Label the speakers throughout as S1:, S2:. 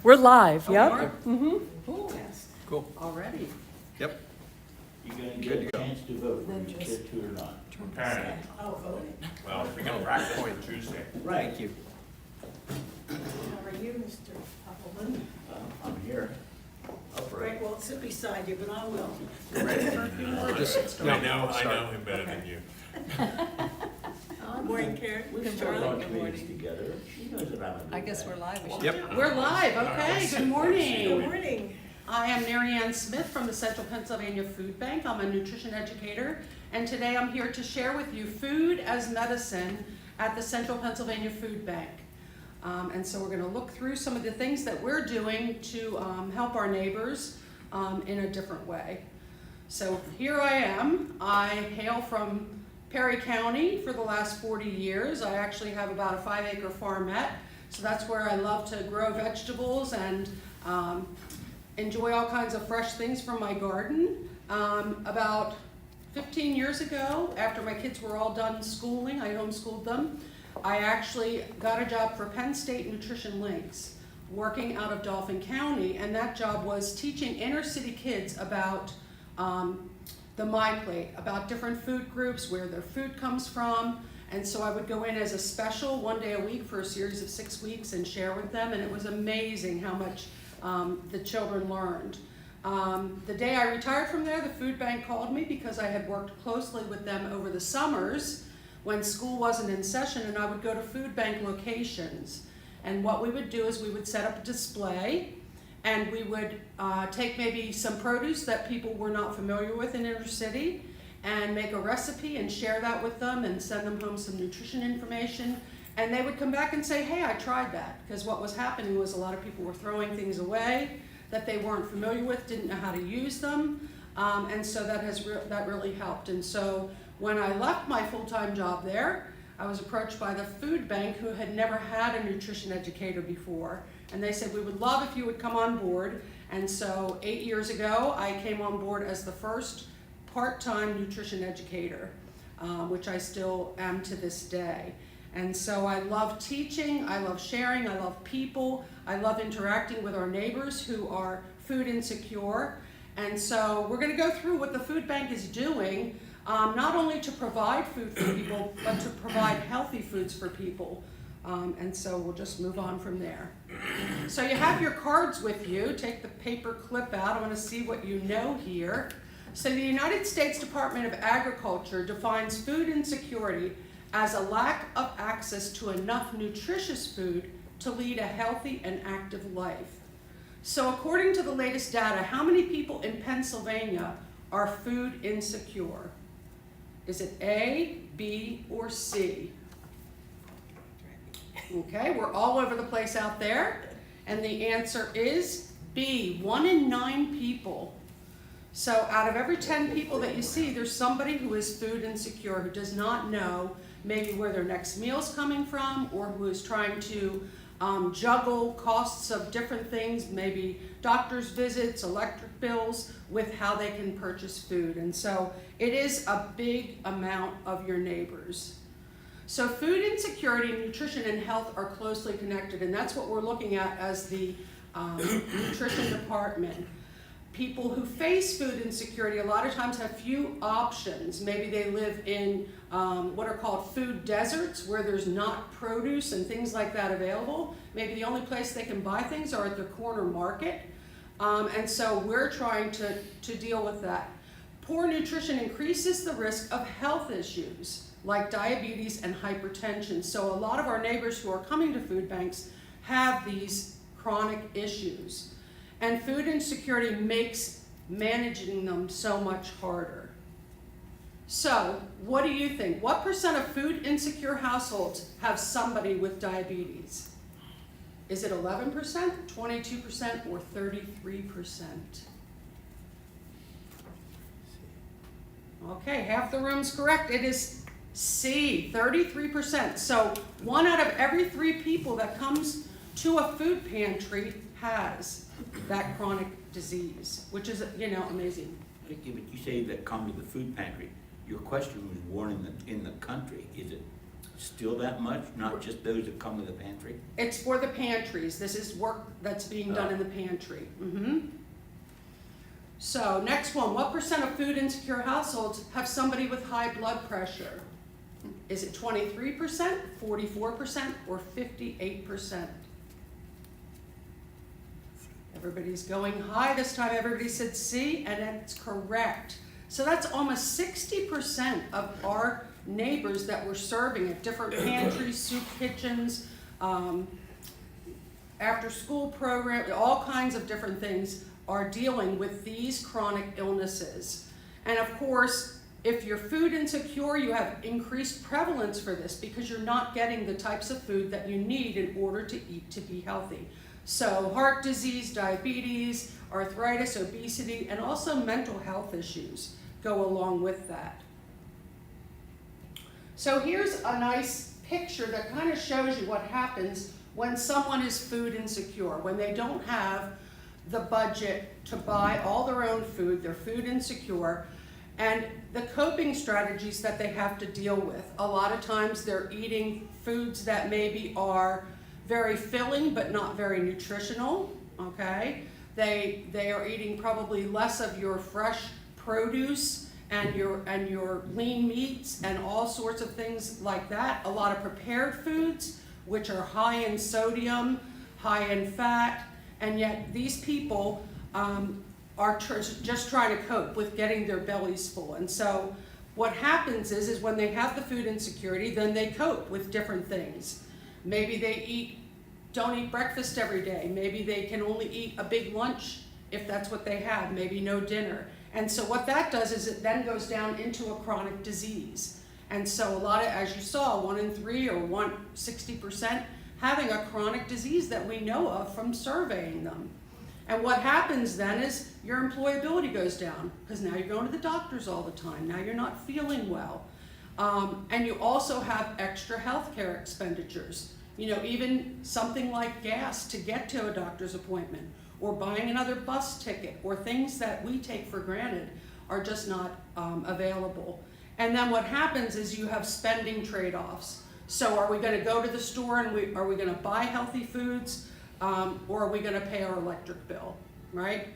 S1: We're live,
S2: Oh,
S1: yep.
S2: you are?
S1: Mm-hmm.
S2: Cool.
S3: Cool.
S2: Already.
S3: Yep.
S4: You're gonna
S3: Good
S4: get
S3: to
S4: a
S3: go.
S4: chance to vote whether you care to or not.
S5: Okay,
S2: Oh, voting.
S5: well, we're gonna practice for Tuesday.
S4: Right.
S3: Thank you.
S2: How are you, Mr. Appleman?
S4: I'm here.
S2: Greg
S4: Upright.
S2: won't sit beside you, but I will.
S5: I know him better than you.
S2: Good morning, Karen.
S4: We've
S6: Good
S4: started
S6: morning,
S4: on
S6: good
S4: meetings
S6: morning.
S4: together. She knows that I'm a.
S6: I guess we're live. We should-
S3: Yep.
S2: We're live, okay, good morning.
S5: Good
S2: morning. I am Maryann Smith from the Central Pennsylvania Food Bank. I'm a nutrition educator, and today I'm here to share with you food as medicine at the Central Pennsylvania Food Bank. And so we're gonna look through some of the things that we're doing to help our neighbors in a different way. So here I am. I hail from Perry County for the last 40 years. I actually have about a 5-acre farmette, so that's where I love to grow vegetables and enjoy all kinds of fresh things from my garden. About 15 years ago, after my kids were all done schooling, I homeschooled them, I actually got a job for Penn State Nutrition Links, working out of Dauphin County, and that job was teaching inner city kids about the My Plate, about different food groups, where their food comes from. And so I would go in as a special 1 day a week for a series of 6 weeks and share with them, and it was amazing how much the children learned. The day I retired from there, the food bank called me because I had worked closely with them over the summers when school wasn't in session, and I would go to food bank locations. And what we would do is we would set up a display, and we would take maybe some produce that people were not familiar with in inner city and make a recipe and share that with them and send them home some nutrition information. And they would come back and say, hey, I tried that. Because what was happening was a lot of people were throwing things away that they weren't familiar with, didn't know how to use them. And so that really helped. And so when I left my full-time job there, I was approached by the food bank, who had never had a nutrition educator before. And they said, we would love if you would come on board. And so 8 years ago, I came on board as the first part-time nutrition educator, which I still am to this day. And so I love teaching, I love sharing, I love people, I love interacting with our neighbors who are food insecure. And so we're gonna go through what the food bank is doing, not only to provide food for people, but to provide healthy foods for people. And so we'll just move on from there. So you have your cards with you. Take the paper clip out. I want to see what you know here. So the United States Department of Agriculture defines food insecurity as a lack of access to enough nutritious food to lead a healthy and active life. So according to the latest data, how many people in Pennsylvania are food insecure? Is it A, B, or C? Okay, we're all over the place out there, and the answer is B, 1 in 9 people. So out of every 10 people that you see, there's somebody who is food insecure, who does not know maybe where their next meal's coming from, or who is trying to juggle costs of different things, maybe doctor's visits, electric bills, with how they can purchase food. And so it is a big amount of your neighbors. So food insecurity, nutrition, and health are closely connected, and that's what we're looking at as the nutrition department. People who face food insecurity a lot of times have few options. Maybe they live in what are called food deserts, where there's not produce and things like that available. Maybe the only place they can buy things are at the corner market. And so we're trying to deal with that. Poor nutrition increases the risk of health issues like diabetes and hypertension. So a lot of our neighbors who are coming to food banks have these chronic issues. And food insecurity makes managing them so much harder. So what do you think? What % of food insecure households have somebody with diabetes? Is it 11%, 22%, or 33%? Okay, half the room's correct. It is C, 33%. So 1 out of every 3 people that comes to a food pantry has that chronic disease, which is, amazing.
S4: Okay, but you say that come to the food pantry. Your question was born in the country. Is it Still that much, not just those that come with the pantry?
S2: It's for the pantries. This is work that's being done in the pantry. So next one, what percent of food insecure households have somebody with high blood pressure? Is it 23%, 44%, or 58%? Everybody's going high this time. Everybody said C, and it's correct. So that's almost 60% of our neighbors that we're serving at different pantries, soup kitchens, after school programs, all kinds of different things are dealing with these chronic illnesses. And of course, if you're food insecure, you have increased prevalence for this because you're not getting the types of food that you need in order to eat to be healthy. So heart disease, diabetes, arthritis, obesity, and also mental health issues go along with that. So here's a nice picture that kind of shows you what happens when someone is food insecure, when they don't have the budget to buy all their own food, they're food insecure, and the coping strategies that they have to deal with. A lot of times they're eating foods that maybe are very filling but not very nutritional, okay? They are eating probably less of your fresh produce and your lean meats and all sorts of things like that. A lot of prepared foods, which are high in sodium, high in fat, and yet these people are just trying to cope with getting their bellies full. And so what happens is when they have the food insecurity, then they cope with different things. Maybe they don't eat breakfast every day. Maybe they can only eat a big lunch if that's what they have, maybe no dinner. And so what that does is it then goes down into a chronic disease. And so a lot of, as you saw, 1 in 3 or 60% having a chronic disease that we know of from surveying them. And what happens then is your employability goes down because now you're going to the doctors all the time. Now you're not feeling well. And you also have extra healthcare expenditures. You know, even something like gas to get to a doctor's appointment or buying another bus ticket or things that we take for granted are just not available. And then what happens is you have spending trade-offs. So are we going to go to the store and are we going to buy healthy foods or are we going to pay our electric bill, right?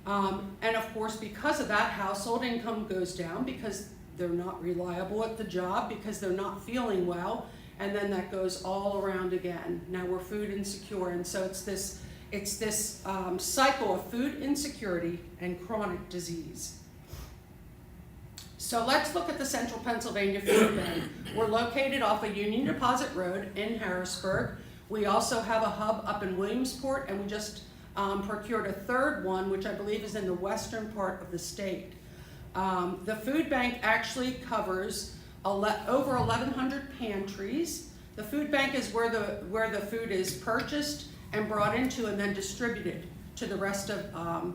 S2: And of course, because of that, household income goes down because they're not reliable at the job, because they're not feeling well, and then that goes all around again. Now we're food insecure, and so it's this cycle of food insecurity and chronic disease. So let's look at the Central Pennsylvania Food Bank. We're located off of Union Deposit Road in Harrisburg. We also have a hub up in Williamsport, and we just procured a third one, which I believe is in the western part of the state. The food bank actually covers over 1,100 pantries. The food bank is where the food is purchased and brought into and then distributed to the rest of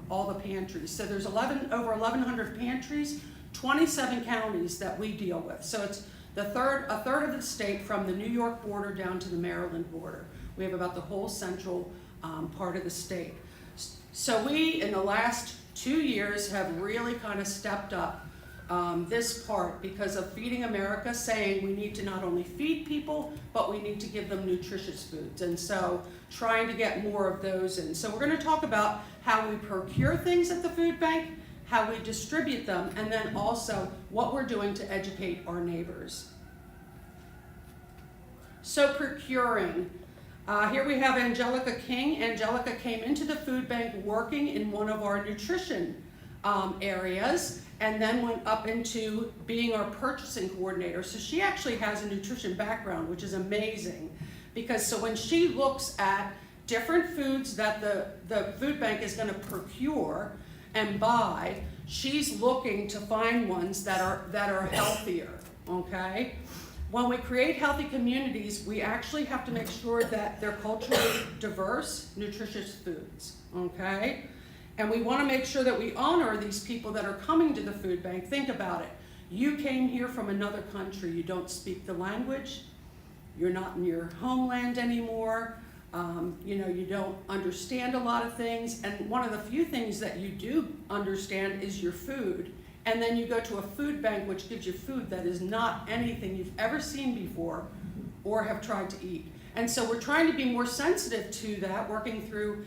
S2: all the pantries. So there's over 1,100 pantries, 27 counties that we deal with. So it's a third of the state from the New York border down to the Maryland border. We have about the whole central part of the state. So we, in the last 2 years, have really kind of stepped up this part because of Feeding America saying we need to not only feed people, but we need to give them nutritious foods. And so trying to get more of those in. So we're going to talk about how we procure things at the food bank, how we distribute them, and then also what we're doing to educate our neighbors. So procuring. Here we have Angelica King. Angelica came into the food bank working in one of our nutrition areas and then went up into being our purchasing coordinator. So she actually has a nutrition background, which is amazing. Because so when she looks at different foods that the food bank is going to procure and buy, she's looking to find ones that are healthier, okay? When we create healthy communities, we actually have to make sure that they're culturally diverse, nutritious foods, okay? And we want to make sure that we honor these people that are coming to the food bank. Think about it. You came here from another country. You don't speak the language. You're not in your homeland anymore. You don't understand a lot of things. And one of the few things that you do understand is your food. And then you go to a food bank which gives you food that is not anything you've ever seen before or have tried to eat. And so we're trying to be more sensitive to that, working through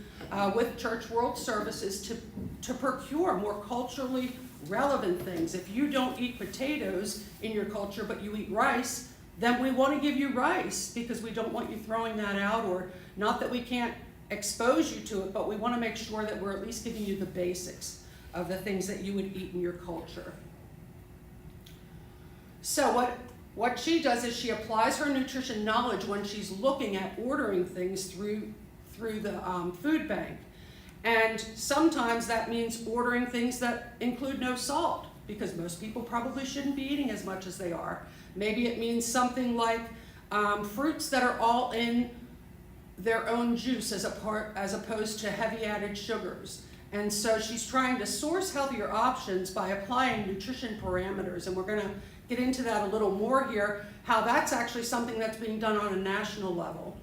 S2: with Church World Services to procure more culturally relevant things. If you don't eat potatoes in your culture but you eat rice, then we want to give you rice because we don't want you throwing that out, or not that we can't expose you to it, but we want to make sure that we're at least giving you the basics of the things that you would eat in your culture. So what she does is she applies her nutrition knowledge when she's looking at ordering things through the food bank. And sometimes that means ordering things that include no salt, because most people probably shouldn't be eating as much as they are. Maybe it means something like fruits that are all in their own juice as opposed to heavy added sugars. And so she's trying to source healthier options by applying nutrition parameters, and we're going to get into that a little more here, how that's actually something that's being done on a national level.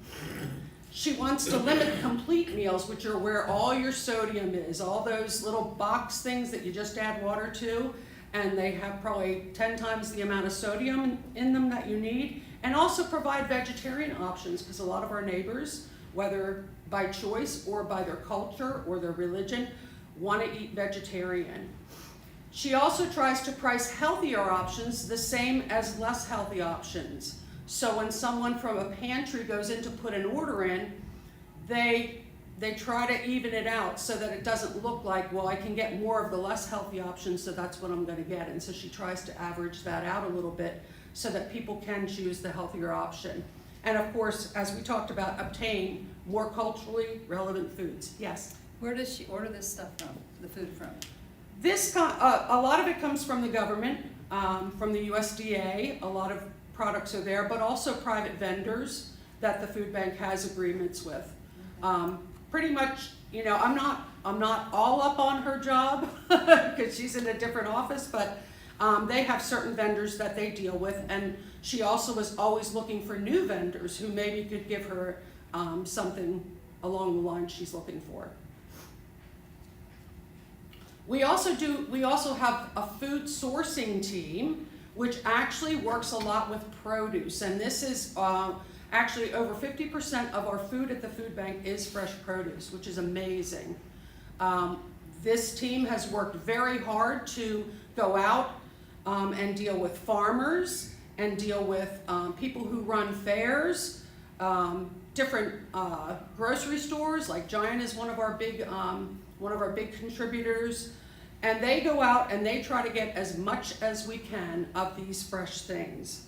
S2: She wants to limit complete meals, which are where all your sodium is, all those little box things that you just add water to, and they have probably 10 times the amount of sodium in them that you need, and also provide vegetarian options, because a lot of our neighbors, whether by choice or by their culture or their religion, want to eat vegetarian. She also tries to price healthier options the same as less healthy options. So when someone from a pantry goes in to put an order in, they try to even it out so that it doesn't look like, well, I can get more of the less healthy options, so that's what I'm going to get. And so she tries to average that out a little bit so that people can choose the healthier option. And of course, as we talked about, obtain more culturally relevant foods. Yes?
S1: Where does she order this stuff from, the food from?
S2: A lot of it comes from the government, from the USDA. A lot of products are there, but also private vendors that the food bank has agreements with. Pretty much, you know, I'm not all up on her job because she's in a different office, but they have certain vendors that they deal with, and she also is always looking for new vendors who maybe could give her something along the lines she's looking for. We also have a food sourcing team, which actually works a lot with produce, and this is actually over 50% of our food at the food bank is fresh produce, which is amazing. This team has worked very hard to go out and deal with farmers and deal with people who run fairs, different grocery stores, like Giant is one of our big contributors, and they go out and they try to get as much as we can of these fresh things.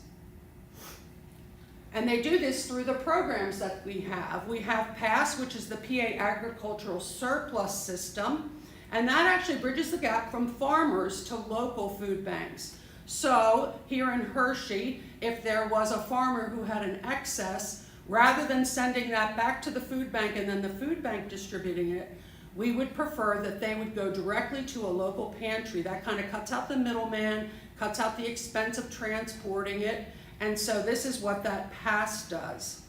S2: And they do this through the programs that we have. We have PASS, which is the PA Agricultural Surplus System, and that actually bridges the gap from farmers to local food banks. So here in Hershey, if there was a farmer who had an excess, rather than sending that back to the food bank and then the food bank distributing it, we would prefer that they would go directly to a local pantry. That kind of cuts out the middleman, cuts out the expense of transporting it, and so this is what that PASS does.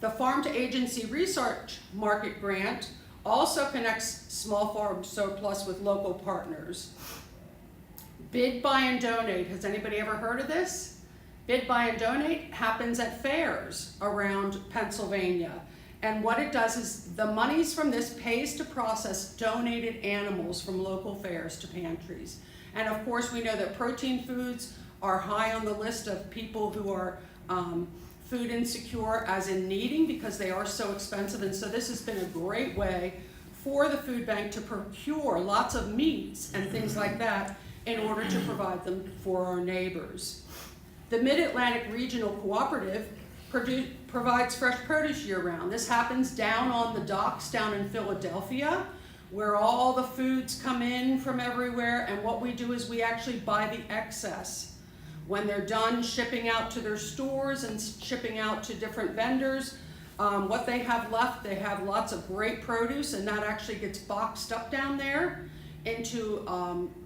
S2: The Farm to Agency Research Market Grant also connects small farm surplus with local partners. Bid, Buy, and Donate. Has anybody ever heard of this? Bid, Buy, and Donate happens at fairs around Pennsylvania. And what it does is the monies from this pays to process donated animals from local fairs to pantries. And of course, we know that protein foods are high on the list of people who are food insecure, as in needing, because they are so expensive. And so this has been a great way for the food bank to procure lots of meats and things like that in order to provide them for our neighbors. The Mid-Atlantic Regional Cooperative provides fresh produce year-round. This happens down on the docks down in Philadelphia, where all the foods come in from everywhere, and what we do is we actually buy the excess. When they're done shipping out to their stores and shipping out to different vendors, what they have left, they have lots of great produce, and that actually gets boxed up down there into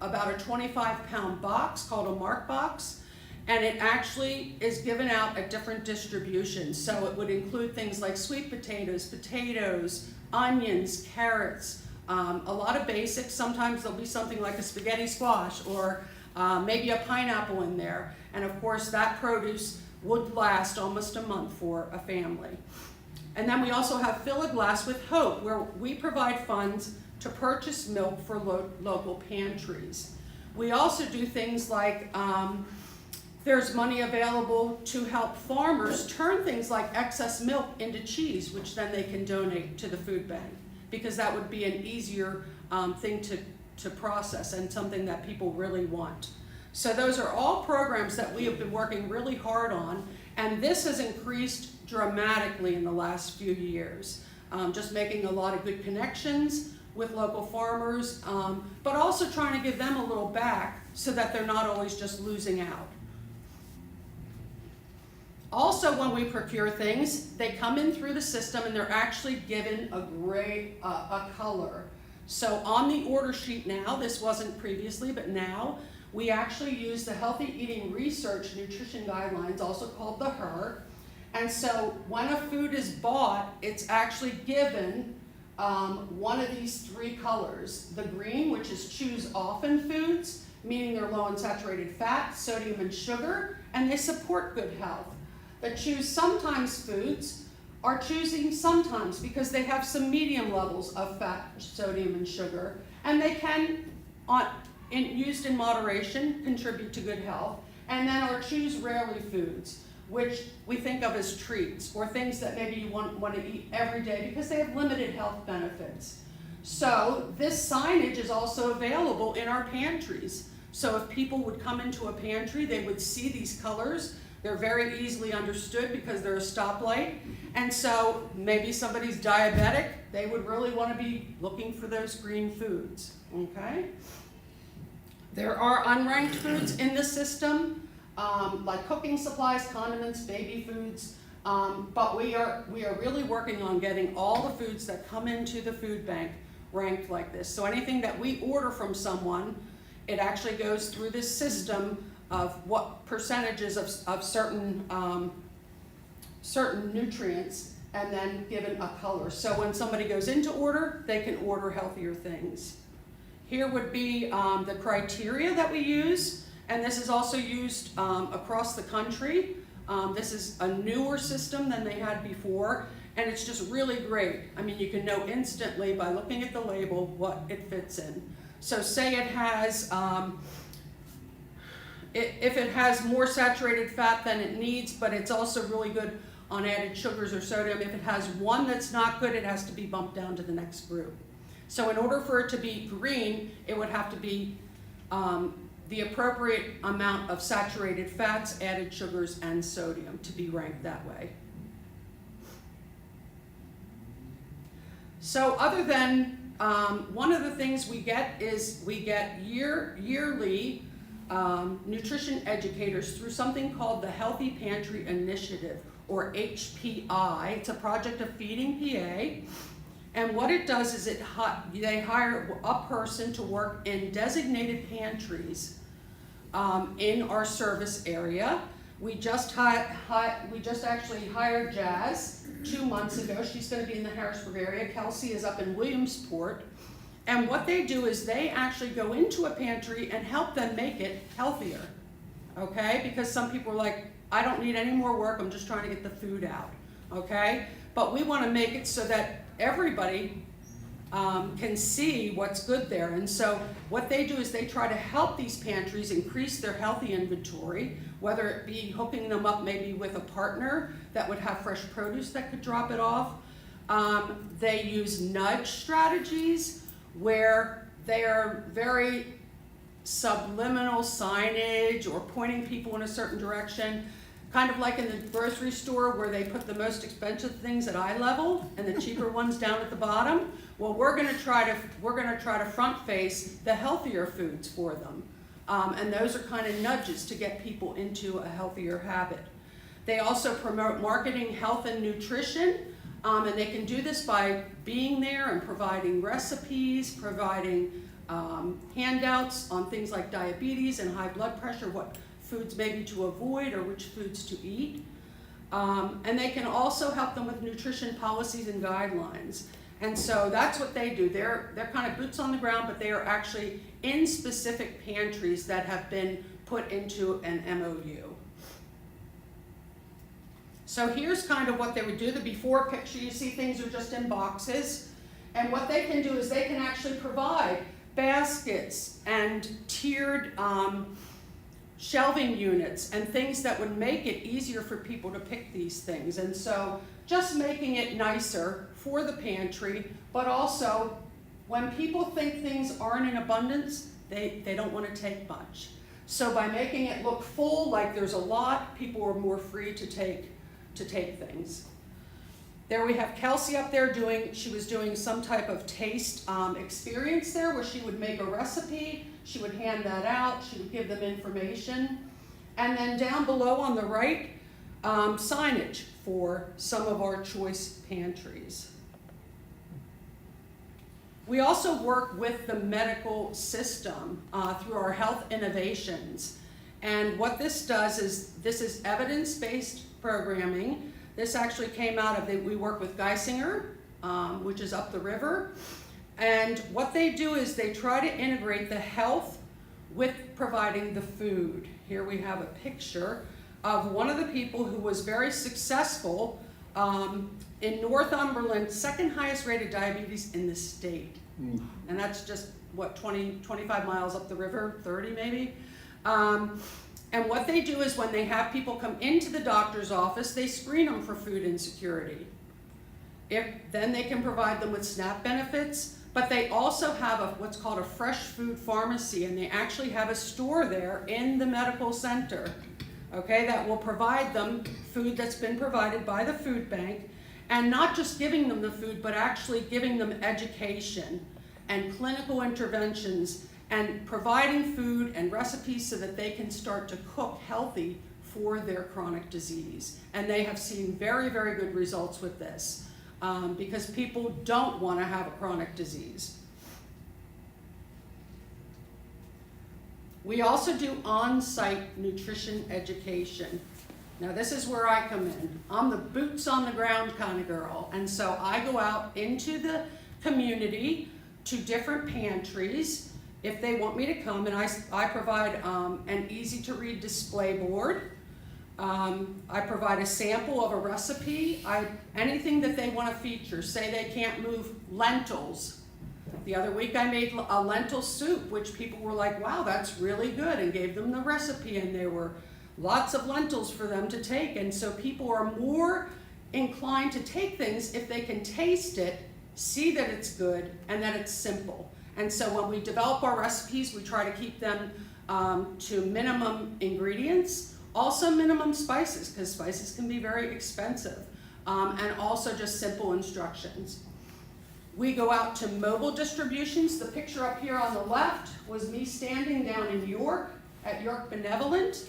S2: about a 25-pound box called a mark box. And it actually is given out at different distributions. So it would include things like sweet potatoes, onions, carrots, a lot of basics. Sometimes there'll be something like a spaghetti squash or maybe a pineapple in there. And of course that produce would last almost a month for a family. And then we also have Fill a Glass with Hope, where we provide funds to purchase milk for local pantries. We also do things like there's money available to help farmers turn things like excess milk into cheese, which then they can donate to the food bank, because that would be an easier thing to process and something that people really want. So those are all programs that we have been working really hard on, and this has increased dramatically in the last few years. Just making a lot of good connections with local farmers, but also trying to give them a little back so that they're not always just losing out. Also, when we procure things, they come in through the system and they're actually given a color. So on the order sheet now, this wasn't previously, but now, we actually use the Healthy Eating Research Nutrition Guidelines, also called the HER. And so when a food is bought, it's actually given one of these three colors. The green, which is choose often foods, meaning they're low in saturated fat, sodium, and sugar, and they support good health. The choose sometimes foods are choosing sometimes because they have some medium levels of fat, sodium, and sugar, and they can, used in moderation, contribute to good health. And then our choose rarely foods, which we think of as treats, or things that maybe you want to eat every day because they have limited health benefits. So this signage is also available in our pantries. So if people would come into a pantry, they would see these colors. They're very easily understood because they're a stoplight. And so maybe somebody's diabetic, they would really want to be looking for those green foods, okay? There are unranked foods in the system, like cooking supplies, condiments, baby foods, but we are really working on getting all the foods that come into the food bank ranked like this. So anything that we order from someone, it actually goes through this system of what percentages of certain nutrients, and then given a color. So when somebody goes into order, they can order healthier things. Here would be the criteria that we use, and this is also used across the country. This is a newer system than they had before, and it's just really great. I mean, you can know instantly by looking at the label what it fits in. So say it has, if it has more saturated fat than it needs, but it's also really good on added sugars or sodium. If it has one that's not good, it has to be bumped down to the next group. So in order for it to be green, it would have to be the appropriate amount of saturated fats, added sugars, and sodium to be ranked that way. So other than, one of the things we get is we get yearly nutrition educators through something called the Healthy Pantry Initiative, or HPI. It's a project of Feeding PA. And what it does is they hire a person to work in designated pantries in our service area. We just actually hired Jazz 2 months ago. She's going to be in the Harrisburg area. Kelsey is up in Williamsport. And what they do is they actually go into a pantry and help them make it healthier, okay? Because some people are like, I don't need any more work, I'm just trying to get the food out, okay? But we want to make it so that everybody can see what's good there. And so what they do is they try to help these pantries increase their healthy inventory, whether it be hooking them up maybe with a partner that would have fresh produce that could drop it off. They use nudge strategies where they are very subliminal signage or pointing people in a certain direction, kind of like in the grocery store where they put the most expensive things at eye level and the cheaper ones down at the bottom. Well, we're going to try to front face the healthier foods for them, and those are kind of nudges to get people into a healthier habit. They also promote marketing health and nutrition. And they can do this by being there and providing recipes, providing handouts on things like diabetes and high blood pressure, what foods maybe to avoid or which foods to eat. And they can also help them with nutrition policies and guidelines. And so that's what they do. They're kind of boots on the ground, but they are actually in specific pantries that have been put into an MOU. So here's kind of what they would do. The before picture, you see things are just in boxes. And what they can do is they can actually provide baskets and tiered shelving units and things that would make it easier for people to pick these things. And so just making it nicer for the pantry, but also when people think things aren't in abundance, they don't want to take much. So by making it look full, like there's a lot, people are more free to take things. There we have Kelsey up there she was doing some type of taste experience there where she would make a recipe, she would hand that out, she would give them information. And then down below on the right, signage for some of our choice pantries. We also work with the medical system through our health innovations. And what this does is, this is evidence-based programming. This actually came out of, we work with Geisinger, which is up the river. And what they do is they try to integrate the health with providing the food. Here we have a picture of one of the people who was very successful in Northumberland, second highest rate of diabetes in the state. And that's just, what, 25 miles up the river, 30 maybe? And what they do is when they have people come into the doctor's office, they screen them for food insecurity. Then they can provide them with SNAP benefits, but they also have what's called a fresh food pharmacy, and they actually have a store there in the medical center, okay, that will provide them food that's been provided by the food bank, and not just giving them the food, but actually giving them education and clinical interventions and providing food and recipes so that they can start to cook healthy for their chronic disease. And they have seen very, very good results with this because people don't want to have a chronic disease. We also do on-site nutrition education. Now this is where I come in. I'm the boots on the ground kind of girl. And so I go out into the community to different pantries if they want me to come, and I provide an easy to read display board. I provide a sample of a recipe, anything that they want to feature. Say they can't move lentils. The other week I made a lentil soup, which people were like, wow, that's really good, and gave them the recipe, and there were lots of lentils for them to take. And so people are more inclined to take things if they can taste it, see that it's good, and that it's simple. And so when we develop our recipes, we try to keep them to minimum ingredients, also minimum spices, because spices can be very expensive, and also just simple instructions. We go out to mobile distributions. The picture up here on the left was me standing down in York at York Benevolent,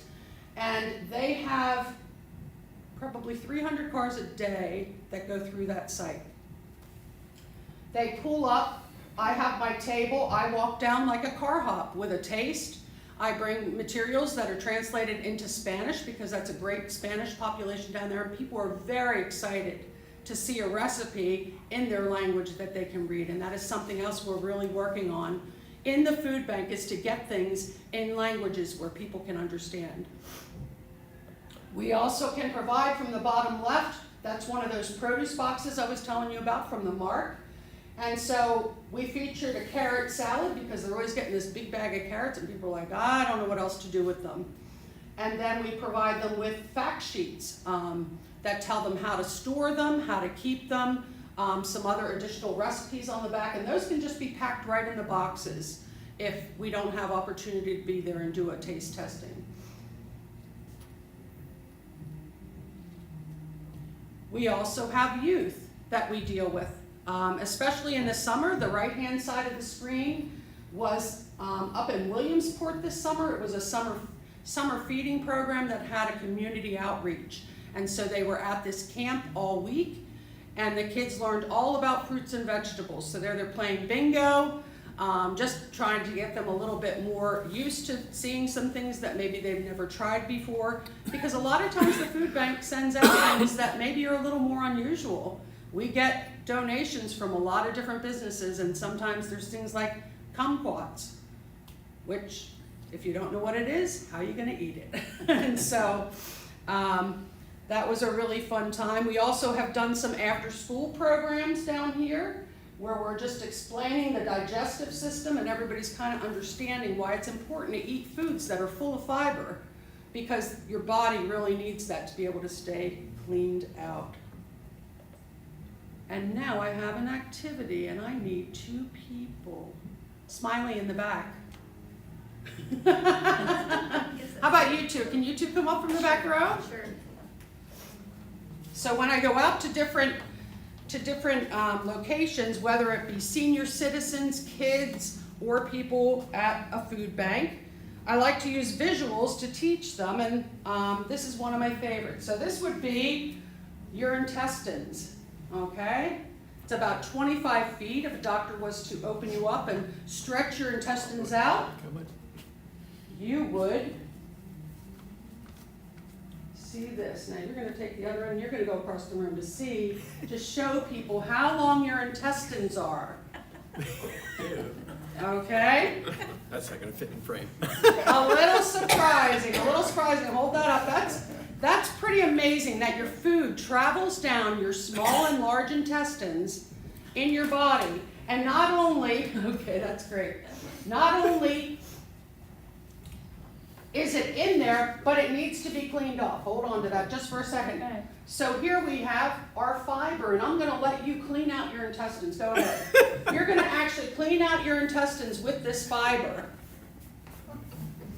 S2: and they have probably 300 cars a day that go through that site. They pull up, I have my table, I walk down like a car hop with a taste. I bring materials that are translated into Spanish because that's a great Spanish population down there, and people are very excited to see a recipe in their language that they can read, and that is something else we're really working on in the food bank, is to get things in languages where people can understand. We also can provide from the bottom left, that's one of those produce boxes I was telling you about from the Mark. And so we featured a carrot salad because they're always getting this big bag of carrots and people are like, I don't know what else to do with them. And then we provide them with fact sheets that tell them how to store them, how to keep them, some other additional recipes on the back, and those can just be packed right in the boxes if we don't have opportunity to be there and do a taste testing. We also have youth that we deal with. Especially in the summer. The right-hand side of the screen was up in Williamsport this summer. It was a summer feeding program that had a community outreach. And so they were at this camp all week, and the kids learned all about fruits and vegetables. So they're playing bingo, just trying to get them a little bit more used to seeing some things that maybe they've never tried before. Because a lot of times the food bank sends out things that maybe are a little more unusual. We get donations from a lot of different businesses, and sometimes there's things like kumquats, which if you don't know what it is, how are you going to eat it? And so That was a really fun time. We also have done some after-school programs down here where we're just explaining the digestive system and everybody's kind of understanding why it's important to eat foods that are full of fiber, because your body really needs that to be able to stay cleaned out. And now I have an activity and I need 2 people. Smiley in the back. How about you two? Can you two come up from the back row?
S1: Sure.
S2: So when I go out to different locations, whether it be senior citizens, kids, or people at a food bank, I like to use visuals to teach them, and this is one of my favorites. So this would be your intestines, okay? It's about 25 feet. If a doctor was to open you up and stretch your intestines out, you would see this. Now you're going to take the other end, you're going to go across the room to show people how long your intestines are. Okay?
S3: That's not gonna fit in frame.
S2: A little surprising, hold that up. That's pretty amazing that your food travels down your small and large intestines in your body. And not only, okay, that's great. Not only is it in there, but it needs to be cleaned off. Hold on to that just for a second.
S1: Okay.
S2: So here we have our fiber, and I'm gonna let you clean out your intestines. Go ahead. You're gonna actually clean out your intestines with this fiber.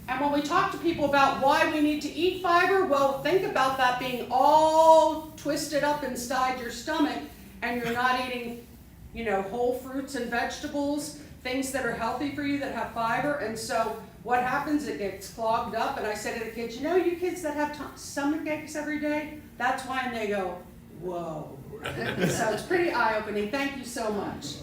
S2: And when we talk to people about why we need to eat fiber, well, think about that being all twisted up inside your stomach, and you're not eating, whole fruits and vegetables, things that are healthy for you that have fiber. And so what happens, it gets clogged up, and I say to the kids, you kids that have stomach aches every day, that's why, and they go, whoa. So it's pretty eye-opening. Thank you so much.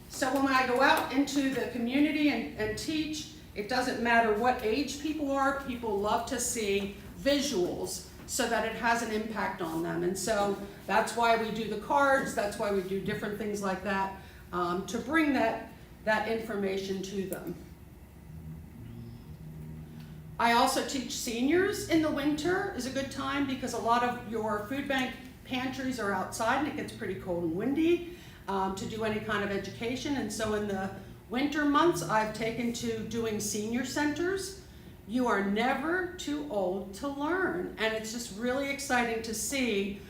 S2: So when I go out into the community and teach, it doesn't matter what age people are, people love to see visuals so that it has an impact on them. And so that's why we do the cards, that's why we do different things like that, to bring that information to them. I also teach seniors in the winter is a good time because a lot of your food bank pantries are outside and it gets pretty cold and windy to do any kind of education. And so in the winter months, I've taken to doing senior centers. You are never too old to learn. And it's just really exciting to see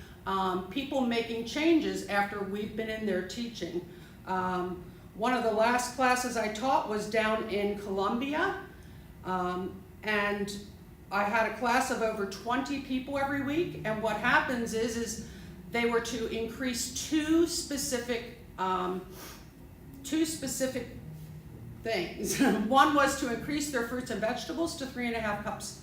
S2: people making changes after we've been in there teaching. One of the last classes I taught was down in Columbia, and I had a class of over 20 people every week, and what happens is they were to increase two specific things. One was to increase their fruits and vegetables to 3.5 cups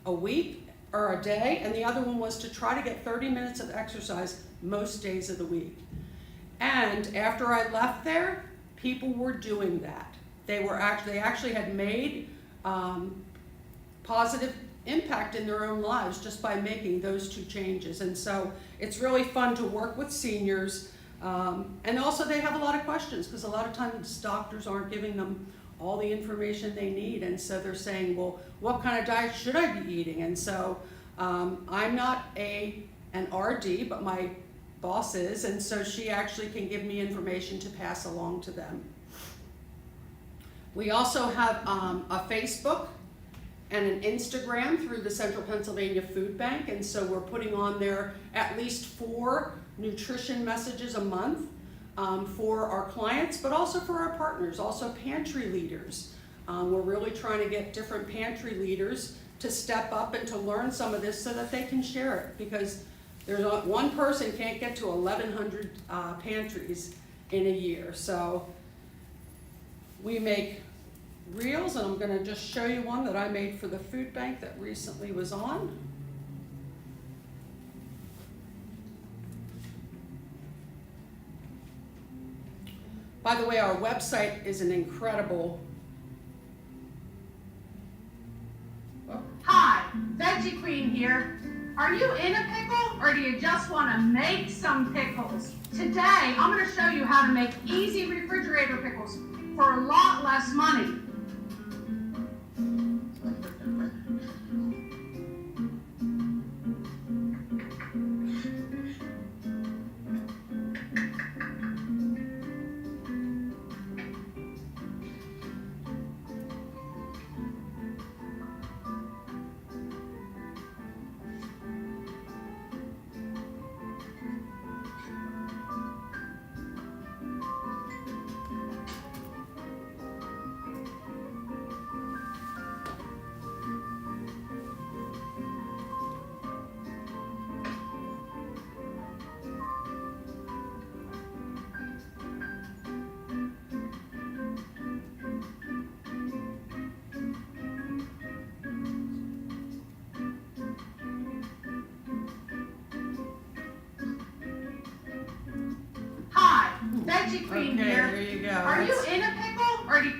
S2: a week or a day, and the other one was to try to get 30 minutes of exercise most days of the week. And after I left there, people were doing that. They actually had made positive impact in their own lives just by making those 2 changes. And so it's really fun to work with seniors. And also they have a lot of questions because a lot of times doctors aren't giving them all the information they need. And so they're saying, well, what kind of diet should I be eating? And so I'm not an RD, but my boss is, and so she actually can give me information to pass along to them. We also have a Facebook and an Instagram through the Central Pennsylvania Food Bank, and so we're putting on there at least 4 nutrition messages a month for our clients, but also for our partners, also pantry leaders. We're really trying to get different pantry leaders to step up and to learn some of this so that they can share it, because there's one person can't get to 1,100 pantries in a year. So we make reels, and I'm going to just show you one that I made for the food bank that recently was on. By the way, our website is an incredible.
S6: Hi, Veggie Queen here. Are you in a pickle, or do you just want to make some pickles? Today, I'm going to show you how to make easy refrigerator pickles for a lot less money. veggie cream
S2: Okay,
S6: here.
S2: there you go.
S6: Are you in a pickle or do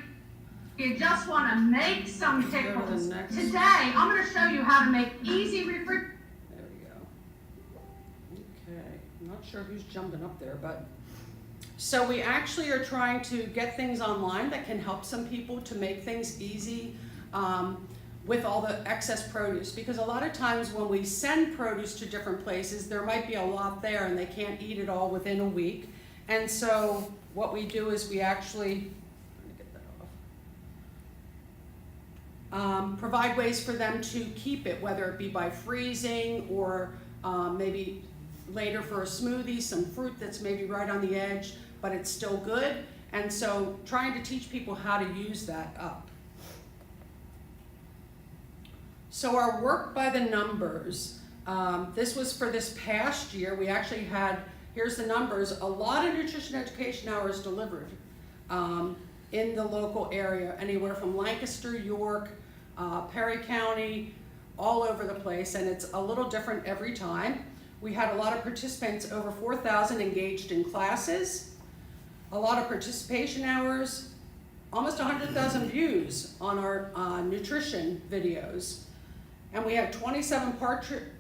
S6: you just want to make some
S2: Let's go to the
S6: pickles?
S2: next.
S6: Today, I'm going to show you how to make easy refrigerator.
S2: There we go. Okay, I'm not sure who's jumping up there, but. So we actually are trying to get things online that can help some people to make things easy with all the excess produce. Because a lot of times when we send produce to different places, there might be a lot there and they can't eat it all within a week. And so what we do is we actually, let me get that off. Provide ways for them to keep it, whether it be by freezing or maybe later for a smoothie, some fruit that's maybe right on the edge, but it's still good. And so trying to teach people how to use that up. So our work by the numbers, this was for this past year. We actually had, here's the numbers, a lot of nutrition education hours delivered in the local area, anywhere from Lancaster, York, Perry County, all over the place, and it's a little different every time. We had a lot of participants, over 4,000 engaged in classes, a lot of participation hours, almost 100,000 views on our nutrition videos. And we have 27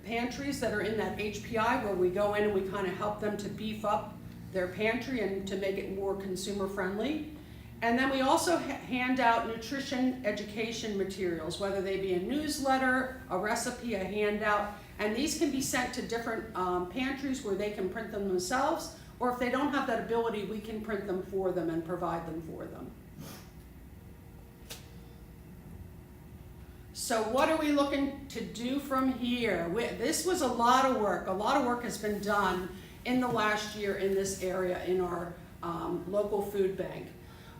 S2: pantries that are in that HPI where we go in and we kind of help them to beef up their pantry and to make it more consumer friendly. And then we also hand out nutrition education materials, whether they be a newsletter, a recipe, a handout, and these can be sent to different pantries where they can print them themselves, or if they don't have that ability, we can print them for them and provide them for them. So what are we looking to do from here? This was a lot of work. A lot of work has been done in the last year in this area in our local food bank.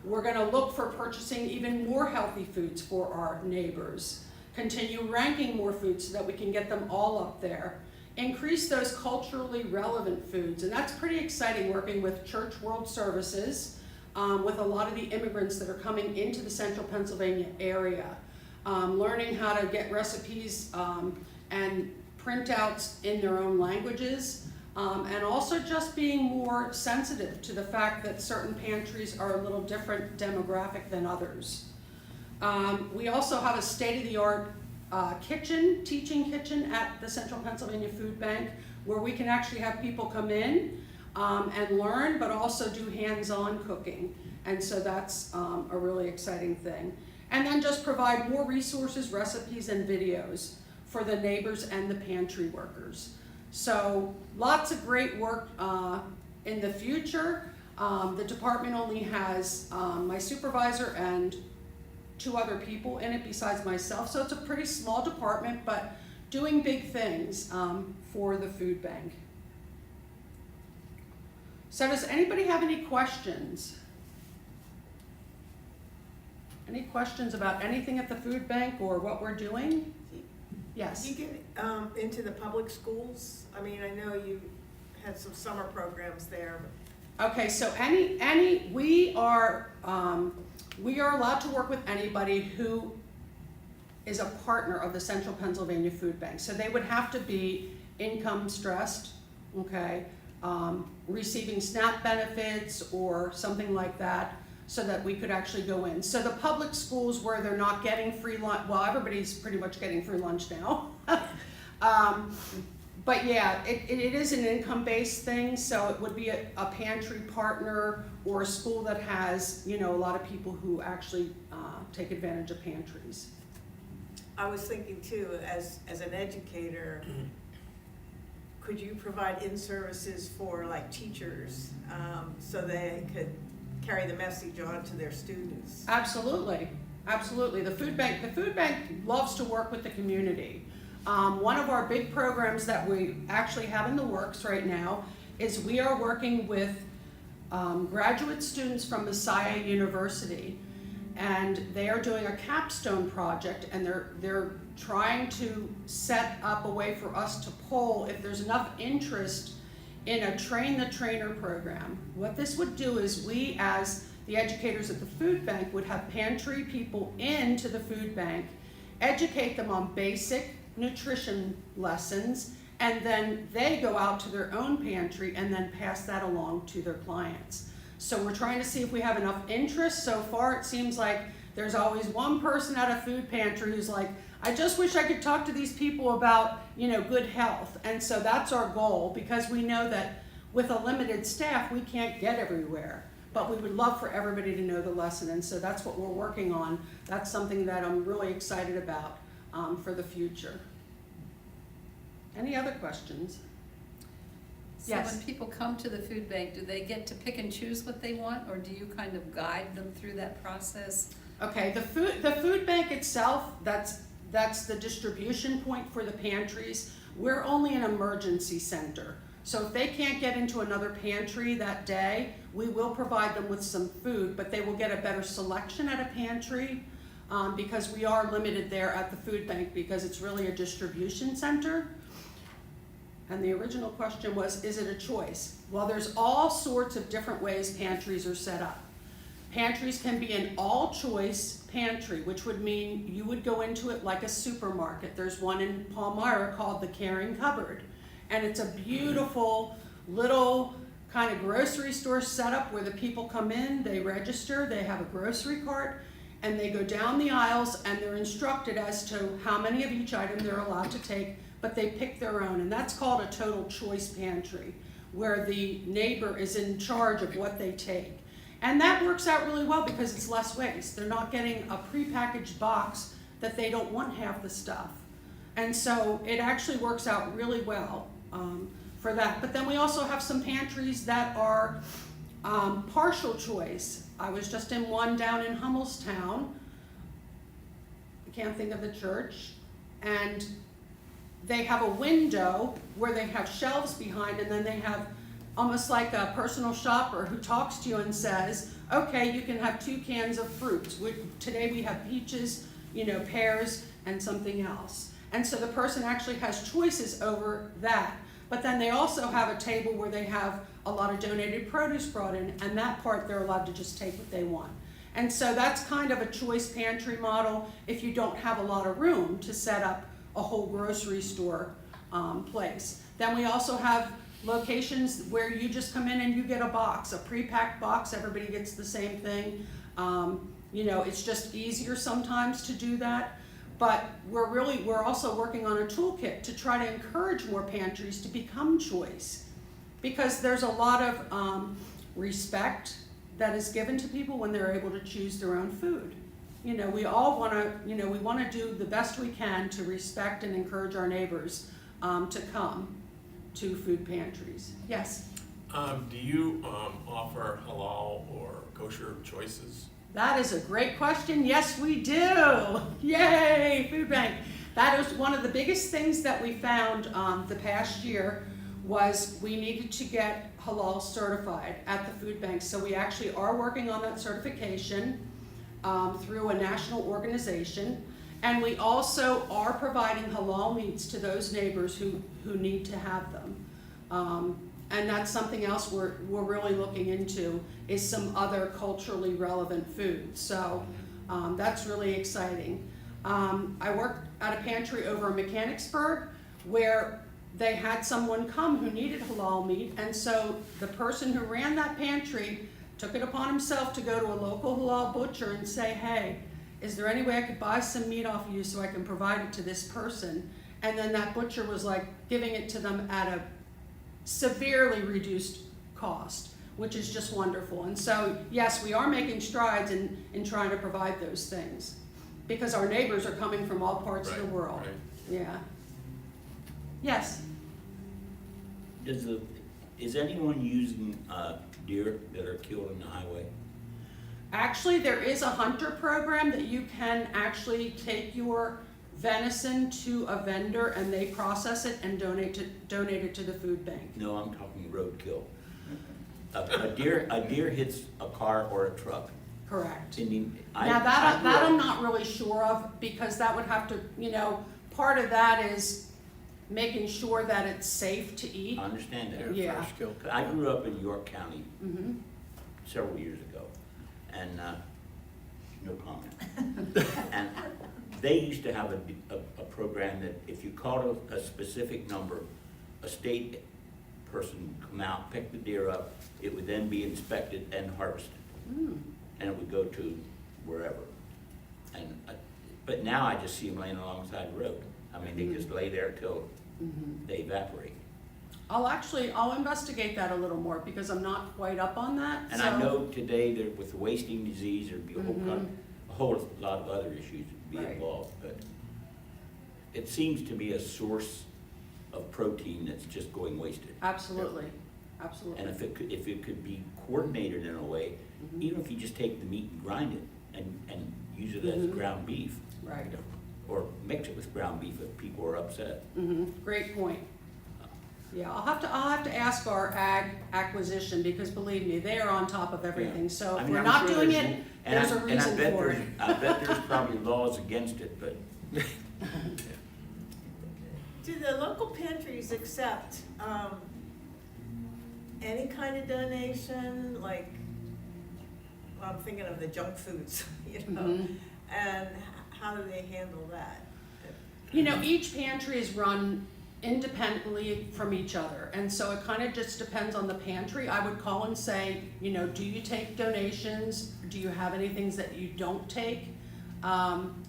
S2: We're going to look for purchasing even more healthy foods for our neighbors. Continue ranking more foods so that we can get them all up there. Increase those culturally relevant foods, and that's pretty exciting working with Church World Services, with a lot of the immigrants that are coming into the central Pennsylvania area. Learning how to get recipes and printouts in their own languages, and also just being more sensitive to the fact that certain pantries are a little different demographic than others. We also have a state-of-the-art teaching kitchen at the Central Pennsylvania Food Bank, where we can actually have people come in and learn, but also do hands-on cooking. And so that's a really exciting thing. And then just provide more resources, recipes, and videos for the neighbors and the pantry workers. So lots of great work in the future. The department only has my supervisor and 2 other people in it besides myself. So it's a pretty small department, but doing big things for the food bank. So does anybody have any questions? Any questions about anything at the food bank or what we're doing? Yes.
S7: You get into the public schools? I mean, I know you had some summer programs there.
S2: Okay, so we are allowed to work with anybody who is a partner of the Central Pennsylvania Food Bank. So they would have to be income stressed, okay, receiving SNAP benefits or something like that, so that we could actually go in. So the public schools where they're not getting free lunch, well, everybody's pretty much getting free lunch now. But yeah, it is an income-based thing, so it would be a pantry partner or a school that has, a lot of people who actually take advantage of pantries.
S7: I was thinking too, as an educator, could you provide in-services for like teachers so they could carry the message on to their students?
S2: Absolutely, absolutely. The food bank loves to work with the community. One of our big programs that we actually have in the works right now is we are working with graduate students from Messiah University, and they are doing a capstone project, and they're trying to set up a way for us to poll if there's enough interest in a train the trainer program. What this would do is we, as the educators at the food bank, would have pantry people into the food bank, educate them on basic nutrition lessons, and then they go out to their own pantry and then pass that along to their clients. So we're trying to see if we have enough interest. So far, it seems like there's always one person at a food pantry who's like, I just wish I could talk to these people about, good health. And so that's our goal, because we know that with a limited staff, we can't get everywhere. But we would love for everybody to know the lesson, and so that's what we're working on. That's something that I'm really excited about for the future. Any other questions?
S1: So
S2: Yes.
S1: when people come to the food bank, do they get to pick and choose what they want, or do you kind of guide them through that process?
S2: Okay, the food bank itself, that's the distribution point for the pantries. We're only an emergency center. So if they can't get into another pantry that day, we will provide them with some food, but they will get a better selection at a pantry because we are limited there at the food bank because it's really a distribution center. And the original question was, is it a choice? Well, there's all sorts of different ways pantries are set up. Pantries can be an all-choice pantry, which would mean you would go into it like a supermarket. There's one in Palmyra called the Caring Cupboard. And it's a beautiful little kind of grocery store setup where the people come in, they register, they have a grocery cart, and they go down the aisles and they're instructed as to how many of each item they're allowed to take, but they pick their own. And that's called a total choice pantry, where the neighbor is in charge of what they take. And that works out really well because it's less waste. They're not getting a prepackaged box that they don't want half the stuff. And so it actually works out really well for that. But then we also have some pantries that are partial choice. I was just in one down in Hummelstown. I can't think of the church. And they have a window where they have shelves behind, and then they have almost like a personal shopper who talks to you and says, okay, you can have 2 cans of fruits. Today we have peaches, pears, and something else. And so the person actually has choices over that. But then they also have a table where they have a lot of donated produce brought in, and that part they're allowed to just take what they want. And so that's kind of a choice pantry model if you don't have a lot of room to set up a whole grocery store place. Then we also have locations where you just come in and you get a box, a pre-packed box, everybody gets the same thing. It's just easier sometimes to do that. But we're also working on a toolkit to try to encourage more pantries to become choice, because there's a lot of respect that is given to people when they're able to choose their own food. We all want to, we want to do the best we can to respect and encourage our neighbors to come to food pantries. Yes?
S5: Do you offer halal or kosher choices?
S2: That is a great question. Yes, we do. Yay, food bank. That was one of the biggest things that we found the past year was we needed to get halal certified at the food bank. So we actually are working on that certification through a national organization. And we also are providing halal meats to those neighbors who need to have them. And that's something else we're really looking into, is some other culturally relevant food. So that's really exciting. I worked at a pantry over in Mechanicsburg where they had someone come who needed halal meat, and so the person who ran that pantry took it upon himself to go to a local halal butcher and say, hey, is there any way I could buy some meat off of you so I can provide it to this person? And then that butcher was like giving it to them at a severely reduced cost, which is just wonderful. And so, yes, we are making strides in trying to provide those things because our neighbors are coming from all parts of the world.
S5: Right.
S2: Yeah. Yes?
S4: Is anyone using deer that are killed on the highway?
S2: Actually, there is a hunter program that you can actually take your venison to a vendor and they process it and donate it to the food bank.
S4: No, I'm talking roadkill. A deer hits a car or a truck.
S2: Correct.
S4: Now
S2: Now that I'm not really sure of, because that would have to, part of that is making sure that it's safe to eat.
S4: I understand that.
S2: Yeah.
S3: First kill.
S4: I grew up in York County
S2: Mm-hmm.
S4: several years ago, and no comment. And they used to have a program that if you called a specific number, a state person would come out, pick the deer up, it would then be inspected and harvested.
S2: Mm.
S4: And it would go to wherever. And, but now I just see them laying alongside the road. I mean, they just lay there till
S2: Mhm.
S4: they evaporate.
S2: I'll investigate that a little more because I'm not quite up on that.
S4: And I know today that with the wasting disease, there'd be a whole lot of other issues that would be
S2: Right.
S4: involved, but it seems to be a source of protein that's just going wasted.
S2: Absolutely, absolutely.
S4: And if it could be coordinated in a way,
S2: Mhm.
S4: even if you just take the meat and grind it and use it as
S2: Mhm.
S4: ground beef,
S2: Right.
S4: or mix it with ground beef if people are upset.
S2: Great point. Yeah, I'll have to ask our ag acquisition because believe me, they are on top of everything. So
S4: I
S2: if
S4: mean,
S2: we're
S4: I'm
S2: not
S4: sure
S2: doing
S4: there's-
S2: it,
S4: and
S2: there's
S4: I-
S2: a
S4: and I
S2: reason
S4: bet
S2: for
S4: there's-
S2: it.
S4: I bet there's probably laws against it, but
S7: Do the local pantries accept, any kind of donation, like, well, I'm thinking of the junk foods, you know?
S2: Mhm.
S7: And how do they handle that?
S2: You know, each pantry is run independently from each other, and so it kind of just depends on the pantry. I would call and say, you know, do you take donations? Do you have any things that you don't take?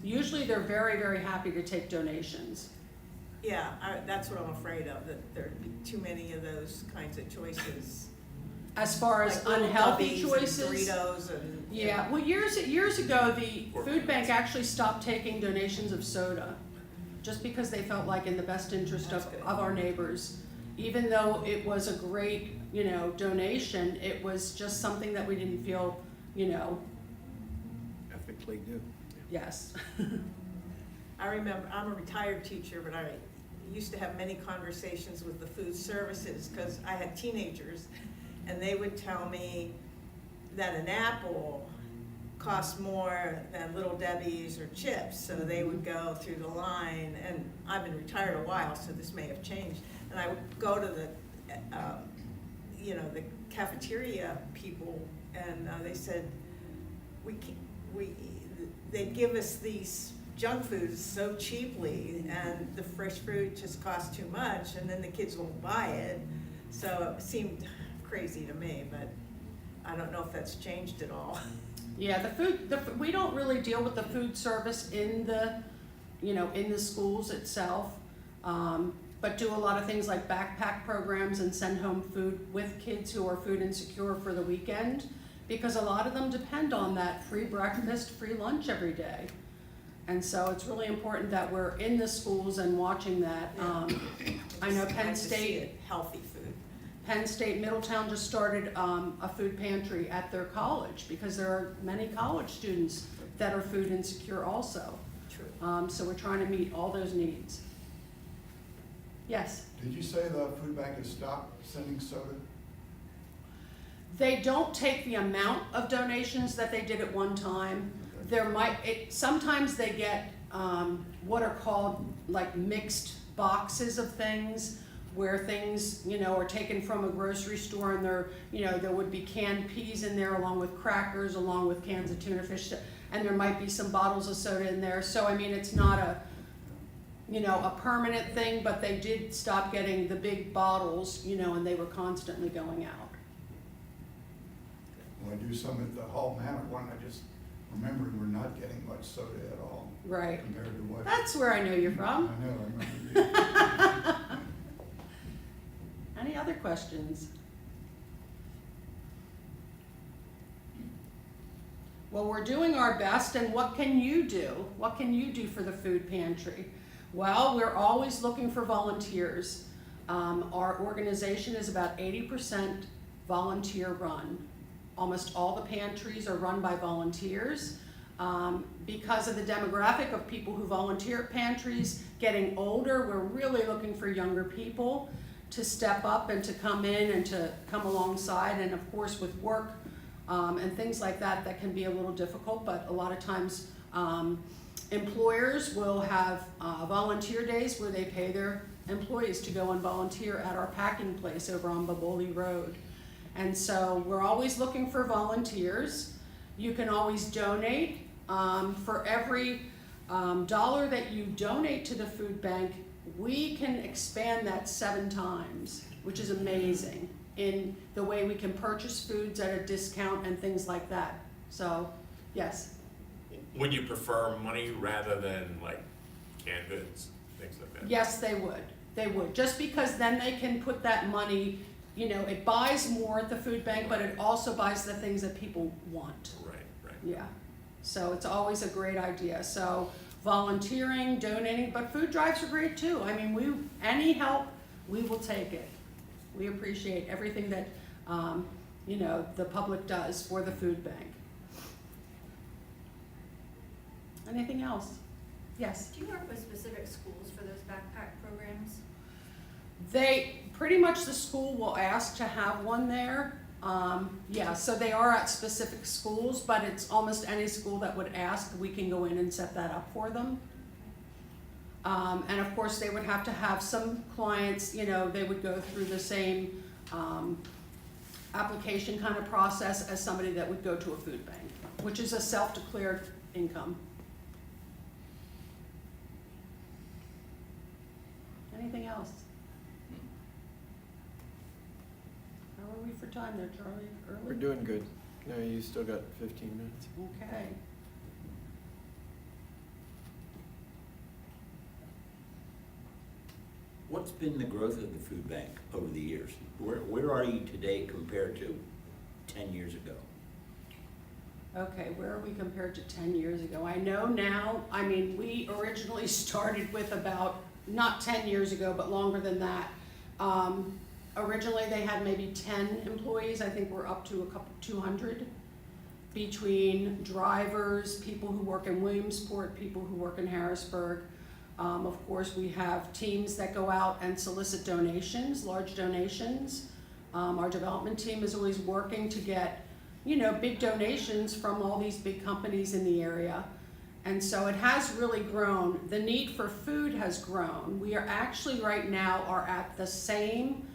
S2: Usually they're very, very happy to take donations.
S7: Yeah, that's what I'm afraid of, that there'd be too many of those kinds of choices.
S2: As far as
S7: Like little
S2: unhealthy
S7: Gubbies and
S2: choices.
S7: Doritos and. you
S2: Yeah,
S7: know.
S2: well, years ago, the food bank actually stopped taking donations of soda, just because they felt like in the best interest
S7: That's
S2: of
S7: good.
S2: our neighbors. Even though it was a great, you know, donation, it was just something that we didn't feel, you know,
S3: Ethically do.
S2: yes.
S7: I remember, I'm a retired teacher, but I used to have many conversations with the food services, because I had teenagers, and they would tell me that an apple cost more than Little Debbie's or chips, so they would go through the line, and I've been retired a while, so this may have changed, and I would go to the, you know, the cafeteria people, and they said, they'd give us these junk foods so cheaply, and the fresh fruit just costs too much, and then the kids won't buy it, so it seemed crazy to me, but I don't know if that's changed at all.
S2: Yeah, we don't really deal with the food service in the, you know, in the schools itself, but do a lot of things like backpack programs and send home food with kids who are food insecure for the weekend, because a lot of them depend on that free breakfast, free lunch every day. And so it's really important that we're in the schools and watching that. I know
S7: It's
S2: Penn
S7: nice to see
S2: State.
S7: it, healthy food.
S2: Penn State Middletown just started a food pantry at their college because there are many college students that are food insecure also.
S7: True.
S2: So we're trying to meet all those needs. Yes?
S8: Did you say the food bank has stopped sending soda?
S2: They don't take the amount of donations that they did at one time. Sometimes they get what are called like mixed boxes of things, where things, you know, are taken from a grocery store, and there would be canned peas in there along with crackers, along with cans of tuna fish, and there might be some bottles of soda in there. So I mean, it's not a permanent thing, but they did stop getting the big bottles, you know, and they were constantly going out.
S8: When I do some at the Hall Manor one, I just remembered we're not getting much soda at all
S2: Right.
S8: compared to what.
S2: That's where I know you're
S8: I
S2: from.
S8: know, I remember.
S2: Any other questions? Well, we're doing our best, and what can you do? What can you do for the food pantry? Well, we're always looking for volunteers. Our organization is about 80% volunteer run. Almost all the pantries are run by volunteers. Because of the demographic of people who volunteer at pantries getting older, we're really looking for younger people to step up and to come in and to come alongside. And of course with work and things like that, that can be a little difficult, but a lot of times employers will have volunteer days where they pay their employees to go and volunteer at our packing place over on Baboli Road. And so we're always looking for volunteers. You can always donate. For every $1 that you donate to the food bank, we can expand that 7 times. which is amazing in the way we can purchase foods at a discount and things like that. So, yes.
S5: Would you prefer money rather than like canned goods, things like that?
S2: Yes, they would. They would. Just because then they can put that money, you know, it buys more at the food bank, but it also buys the things that people want.
S5: Right, right.
S2: Yeah. So it's always a great idea. So volunteering, donating, but food drives are great too. I mean, any help, we will take it. We appreciate everything that, you know, the public does for the food bank. Anything else? Yes.
S9: Do you work with specific schools for those backpack programs?
S2: Pretty much the school will ask to have one there. Yeah, so they are at specific schools, but it's almost any school that would ask, we can go in and set that up for them. And of course, they would have to have some clients, you know, they would go through the same application kind of process as somebody that would go to a food bank, which is a self-declared income. Anything else? How are we for time there, Charlie? Early?
S10: We're doing good. No, you still got 15 minutes.
S2: Okay.
S4: What's been the growth of the food bank over the years? Where are you today compared to 10 years ago?
S2: Okay, where are we compared to 10 years ago? I know now, I mean, we originally started with about, not 10 years ago, but longer than that. Originally, they had maybe 10 employees. I think we're up to 200 between drivers, people who work in Williamsport, people who work in Harrisburg. Of course, we have teams that go out and solicit donations, large donations. Our development team is always working to get, you know, big donations from all these big companies in the area. And so it has really grown. The need for food has grown. We are actually right now are at the same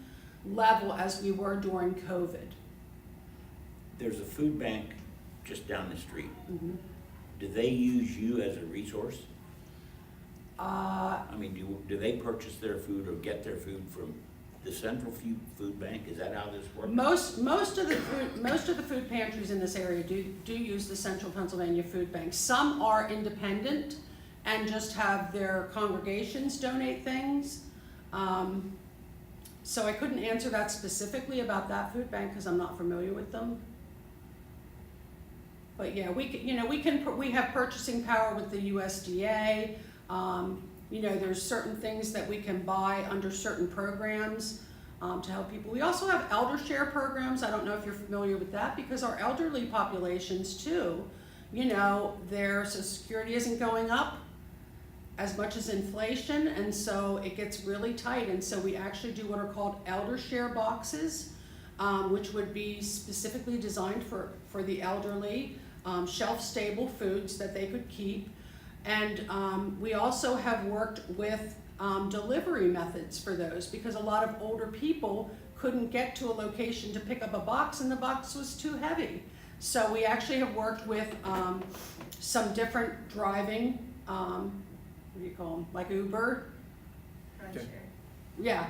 S2: level as we were during COVID.
S4: There's a food bank just down the street.
S2: Mm-hmm.
S4: Do they use you as a resource? I mean, do they purchase their food or get their food from the central food bank? Is that how this works?
S2: Most of the food pantries in this area do use the Central Pennsylvania Food Bank. Some are independent and just have their congregations donate things. So I couldn't answer that specifically about that food bank because I'm not familiar with them. But yeah, we have purchasing power with the USDA. You know, there's certain things that we can buy under certain programs to help people. We also have elder share programs. I don't know if you're familiar with that because our elderly populations too, you know, their Social Security isn't going up as much as inflation, and so it gets really tight. And so we actually do what are called elder share boxes, which would be specifically designed for the elderly, shelf-stable foods that they could keep. And we also have worked with delivery methods for those because a lot of older people couldn't get to a location to pick up a box and the box was too heavy. So we actually have worked with some different driving, what do you call them, like Uber?
S10: Okay.
S2: Yeah.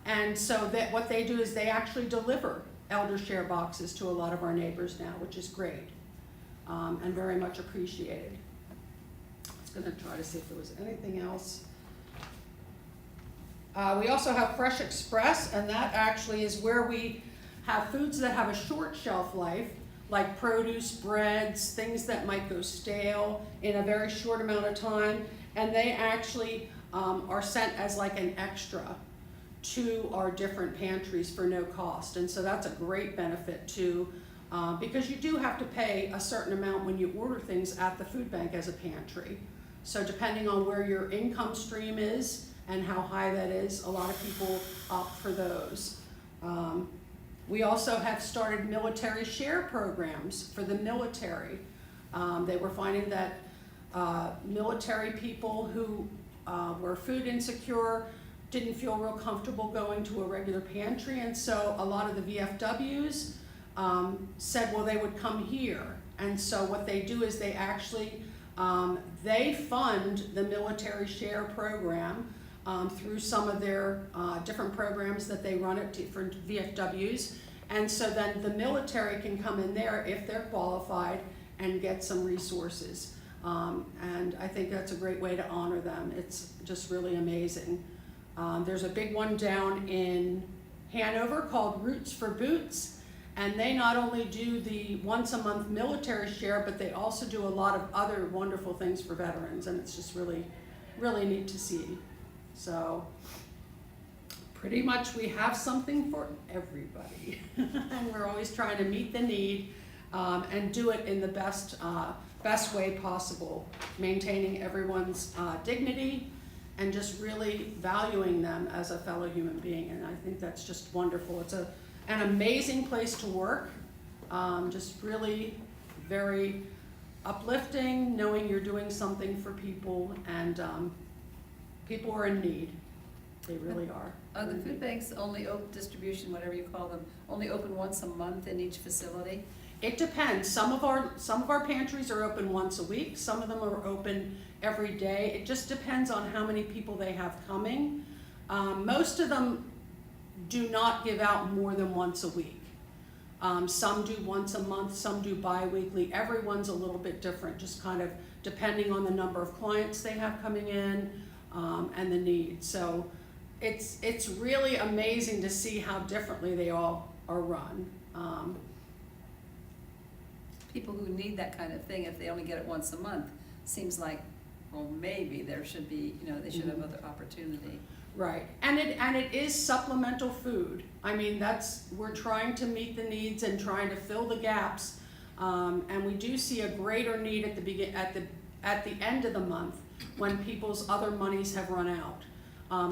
S2: And so that what they do is they actually deliver elder share boxes to a lot of our neighbors now, which is great and very much appreciated. Going to try to see if there was anything else. We also have Fresh Express, and that actually is where we have foods that have a short shelf life, like produce, breads, things that might go stale in a very short amount of time, and they actually are sent as like an extra to our different pantries for no cost. And so that's a great benefit too, because you do have to pay a certain amount when you order things at the food bank as a pantry. So depending on where your income stream is and how high that is, a lot of people opt for those. We also have started military share programs for the military. They were finding that military people who were food insecure didn't feel real comfortable going to a regular pantry, and so a lot of the VFWs said, well, they would come here. And so what they do is they actually they fund the military share program through some of their different programs that they run at different VFWs. And so then the military can come in there if they're qualified and get some resources. And I think that's a great way to honor them. It's just really amazing. There's a big one down in Hanover called Roots for Boots, and they not only do the once a month military share, but they also do a lot of other wonderful things for veterans, and it's just really, really neat to see. So pretty much we have something for everybody. And we're always trying to meet the need and do it in the best way possible, maintaining everyone's dignity and just really valuing them as a fellow human being. And I think that's just wonderful. It's an amazing place to work, just really very uplifting, knowing you're doing something for people, and people are in need. They really are.
S1: Are the food banks only open distribution, whatever you call them, only open once a month in each facility?
S2: It depends. Some of our pantries are open once a week. Some of them are open every day. It just depends on how many people they have coming. Most of them do not give out more than once a week. Some do once a month, some do bi-weekly. Everyone's a little bit different, just kind of depending on the number of clients they have coming in and the need. So it's really amazing to see how differently they all are run.
S1: People who need that kind of thing, if they only get it once a month, seems like, well, maybe there should be, they should have other opportunity.
S2: Right, and it is supplemental food. I mean, we're trying to meet the needs and trying to fill the gaps, and we do see a greater need at the end of the month when people's other monies have run out.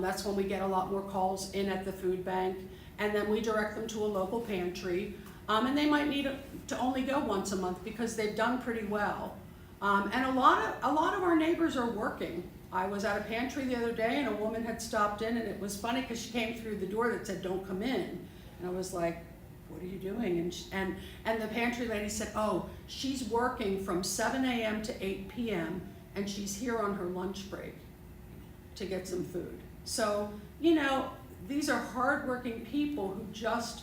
S2: That's when we get a lot more calls in at the food bank, and then we direct them to a local pantry, and they might need to only go once a month because they've done pretty well. And a lot of our neighbors are working. I was at a pantry the other day and a woman had stopped in, and it was funny because she came through the door that said, "Don't come in." And I was like, "What are you doing?" And the pantry lady said, "Oh, she's working from 7 a.m. to 8 p.m. and she's here on her lunch break to get some food." So, these are hardworking people who just,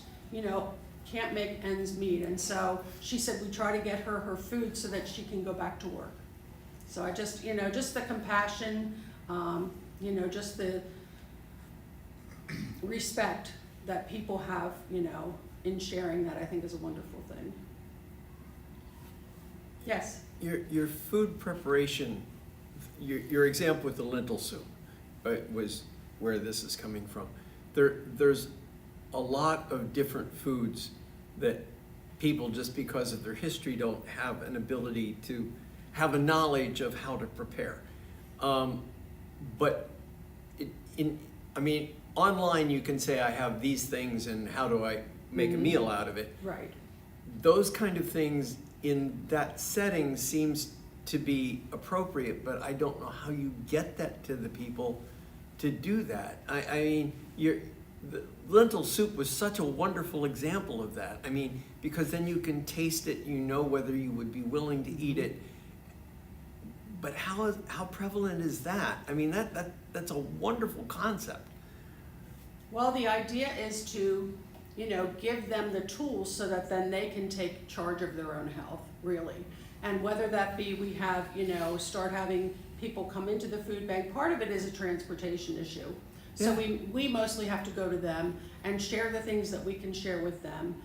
S2: can't make ends meet. And so she said we try to get her food so that she can go back to work. So I just, just the compassion, just the respect that people have, in sharing that, I think is a wonderful thing. Yes?
S10: Your food preparation, your example with the lentil soup was where this is coming from. There's a lot of different foods that people, just because of their history, don't have an ability to have a knowledge of how to prepare. But online you can say I have these things and how do I make a meal out of it.
S2: Right.
S10: Those kind of things in that setting seems to be appropriate, but I don't know how you get that to the people to do that. The lentil soup was such a wonderful example of that. Because then you can taste it, whether you would be willing to eat it. But how prevalent is that? That's a wonderful concept.
S2: Well, the idea is to, give them the tools so that then they can take charge of their own health, really. And whether that be we have, start having people come into the food bank, part of it is a transportation issue. So
S10: Yeah.
S2: we mostly have to go to them and share the things that we can share with them,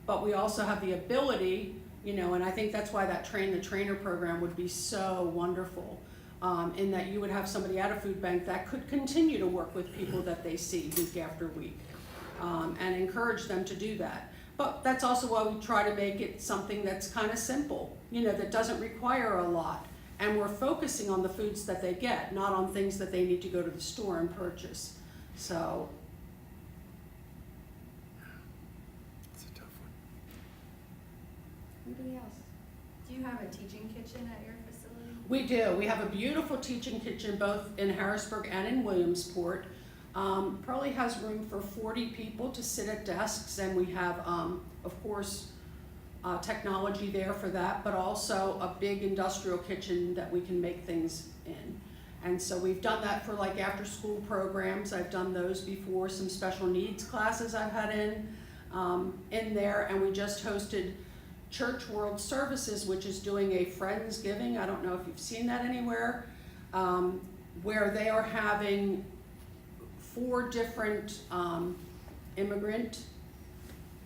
S2: but we also have the ability, and I think that's why that Train the Trainer program would be so wonderful, in that you would have somebody at a food bank that could continue to work with people that they see week after week, and encourage them to do that. But that's also why we try to make it something that's kind of simple, that doesn't require a lot. And we're focusing on the foods that they get, not on things that they need to go to the store and purchase. So.
S10: It's a tough one.
S2: Anybody else?
S9: Do you have a teaching kitchen at your facility?
S2: We do. We have a beautiful teaching kitchen both in Harrisburg and in Williamsport. Probably has room for 40 people to sit at desks, and we have, of course, technology there for that, but also a big industrial kitchen that we can make things in. And so we've done that for like after-school programs. I've done those before, some special needs classes I've had in there, and we just hosted Church World Services, which is doing a Friendsgiving. I don't know if you've seen that anywhere, where they are having 4 different immigrant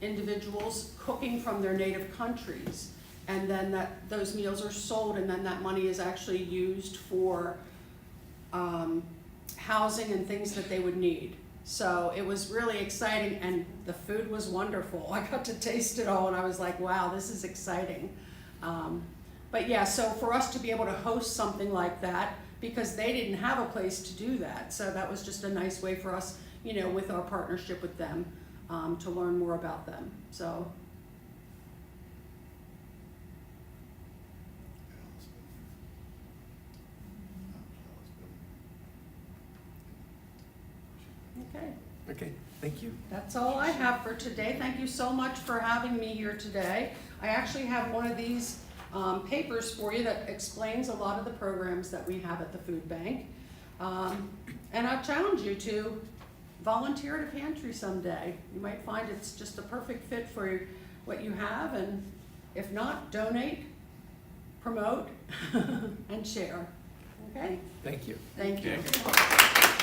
S2: individuals cooking from their native countries. And then those meals are sold, and then that money is actually used for housing and things that they would need. So it was really exciting, and the food was wonderful. I got to taste it all, and I was like, wow, this is exciting. But yeah, so for us to be able to host something like that, because they didn't have a place to do that, so that was just a nice way for us, you know, with our partnership with them, to learn more about them. So okay.
S10: Okay, thank you.
S2: That's all I have for today. Thank you so much for having me here today. I actually have one of these papers for you that explains a lot of the programs that we have at the food bank. And I challenge you to volunteer at a pantry someday. You might find it's just a perfect fit for what you have, and if not, donate, promote, and share. Okay?
S10: Thank you.
S2: Thank you.
S5: Okay.